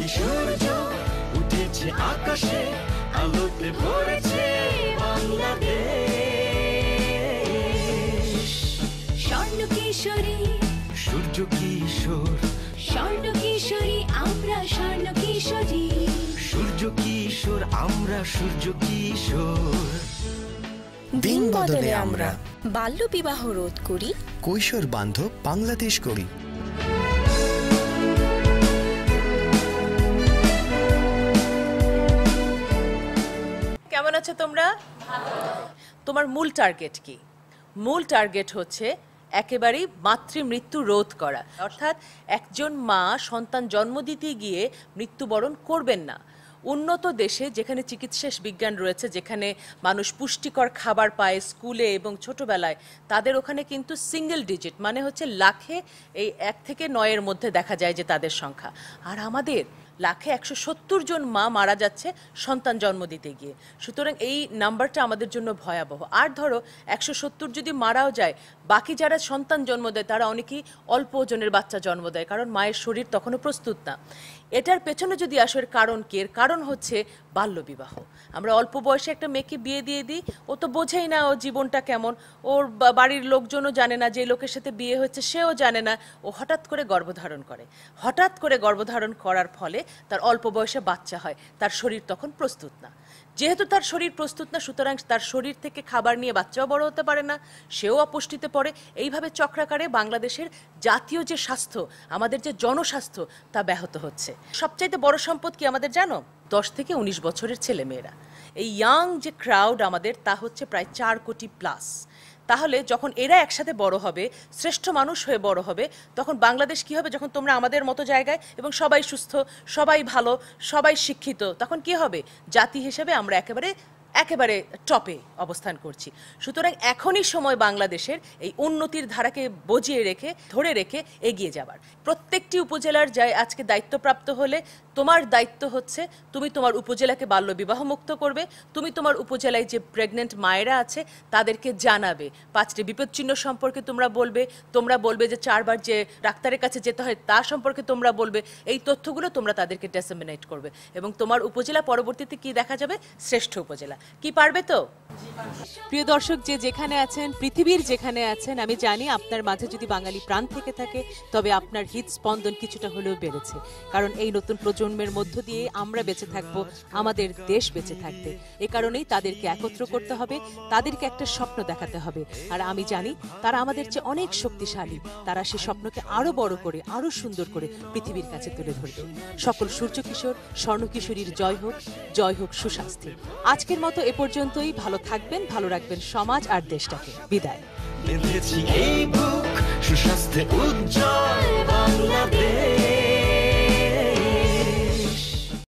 কি সূর্য উঠেছে আকাশে, আলোতে ভরেছে বাংলাদেশ। স্বর্ণ কিশোরী, সূর্য কিশোর, স্বর্ণ কিশোরী, আমরা স্বর্ণ কিশোরী। সূর্য কিশোর, আমরা সূর্য কিশোর। দিন বদলে আমরা বাল্য বিবাহ রোধ করি, কৈশোর বান্ধব বাংলাদেশ করি। কেমন আছো তোমরা? তোমার মূল টার্গেট কি? মূল টার্গেট হচ্ছে একেবারেই মাতৃমৃত্যু রোধ করা, অর্থাৎ একজন মা সন্তান জন্ম দিতে গিয়ে মৃত্যুবরণ করবেন না। উন্নত দেশে যেখানে চিকিৎসা বিজ্ঞান রয়েছে, যেখানে মানুষ পুষ্টিকর খাবার পায় স্কুলে এবং ছোটবেলায়, তাদের ওখানে কিন্তু সিঙ্গেল ডিজিট, মানে হচ্ছে লাখে এই 1 থেকে 9-এর মধ্যে দেখা যায় যে তাদের সংখ্যা। আর আমাদের লাখে 170 জন মা মারা যাচ্ছে সন্তান জন্ম দিতে গিয়ে। সুতরাং এই নাম্বারটা আমাদের জন্য ভয়াবহ। আর ধরো 170 যদি মারাও যায়, বাকি যারা সন্তান জন্ম দেয় তারা অনেকেই অল্প ওজনের বাচ্চা জন্ম দেয়, কারণ মায়ের শরীর তখনও প্রস্তুত না। এটার পেছনে যদি আসো, এর কারণ কি? এর কারণ হচ্ছে বাল্যবিবাহ। আমরা অল্প বয়সে একটা মেয়েকে বিয়ে দিয়ে দিই, ও তো বোঝেই না ও জীবনটা কেমন, ওর বাড়ির লোকজনও জানে না, যে লোকের সাথে বিয়ে হচ্ছে সেও জানে না, ও হঠাৎ করে গর্ভধারণ করে। হঠাৎ করে গর্ভধারণ করার ফলে তার অল্প বয়সে বাচ্চা হয়, তার শরীর তখন প্রস্তুত না। যেহেতু তার শরীর প্রস্তুত না, সুতরাং তার শরীর থেকে খাবার নিয়ে বাচ্চাও বড় হতে পারে না, সেও অপুষ্টিতে পড়ে। এইভাবে চক্রাকারে বাংলাদেশের জাতীয় যে স্বাস্থ্য, আমাদের যে জনস্বাস্থ্য, তা ব্যাহত হচ্ছে। সবচাইতে বড় সম্পদ কি আমাদের জানো? 10 থেকে 19 বছরের ছেলেমেয়েরা। এই ইয়াং যে ক্রাউড আমাদের, তা হচ্ছে প্রায় 4 কোটি প্লাস। তাহলে যখন এরা একসাথে বড় হবে, শ্রেষ্ঠ মানুষ হয়ে বড় হবে, তখন বাংলাদেশ কি হবে? যখন তোমরা আমাদের মতো জায়গায় এবং সবাই সুস্থ, সবাই ভালো, সবাই শিক্ষিত, তখন কি হবে? জাতি হিসেবে আমরা একেবারে টপে অবস্থান করছি। সুতরাং এখনই সময় বাংলাদেশের এই উন্নতির ধারাকে বজিয়ে রেখে, ধরে রেখে এগিয়ে যাবার। প্রত্যেকটি উপজেলার যায় আজকে দায়িত্বপ্রাপ্ত হলে, তোমার দায়িত্ব হচ্ছে তুমি তোমার উপজেলাকে বাল্যবিবাহ মুক্ত করবে। তুমি তোমার উপজেলায় যে প্রেগনেন্ট মায়েরা আছে তাদেরকে জানাবে, 5টি বিপদচিহ্ন সম্পর্কে তোমরা বলবে যে 4 বার যে ডাক্তারের কাছে যেতে হয় তা সম্পর্কে তোমরা বলবে। এই তথ্যগুলো তোমরা তাদেরকে ডিসেমিনেট করবে এবং তোমার উপজেলা পরবর্তীতে কি দেখা যাবে? শ্রেষ্ঠ উপজেলা। কি পারবে তো? প্রিয় দর্শক, যে যেখানে আছেন, পৃথিবীর যেখানে আছেন, আমি জানি আপনার মাঝে যদি বাঙালি প্রাণ থেকে থাকে, তবে আপনার হৃদস্পন্দন কিছুটা হলেও বেড়েছে। কারণ এই নতুন প্রজন্মের মধ্য দিয়ে আমরা বেঁচে থাকবো, আমাদের দেশ বেঁচে থাকবে। এ কারণেই তাদেরকে একত্র করতে হবে, তাদেরকে একটা স্বপ্ন দেখাতে হবে। আর আমি জানি তারা আমাদের চেয়ে অনেক শক্তিশালী। তারা সেই স্বপ্নকে আরো বড় করে, আরো সুন্দর করে পৃথিবীর কাছে তুলে ধরবে। সকল সূর্য কিশোর, স্বর্ণ কিশোরীর জয় হোক সুস্বাস্থ্য। আজকের মতো এ পর্যন্তই। ভালো থাকবেন, ভালো রাখবেন সমাজ আর দেশটাকে। বিদায়। বেঁধেছি এই বুক সুস্বাস্থ্যে উজ্জ্বল।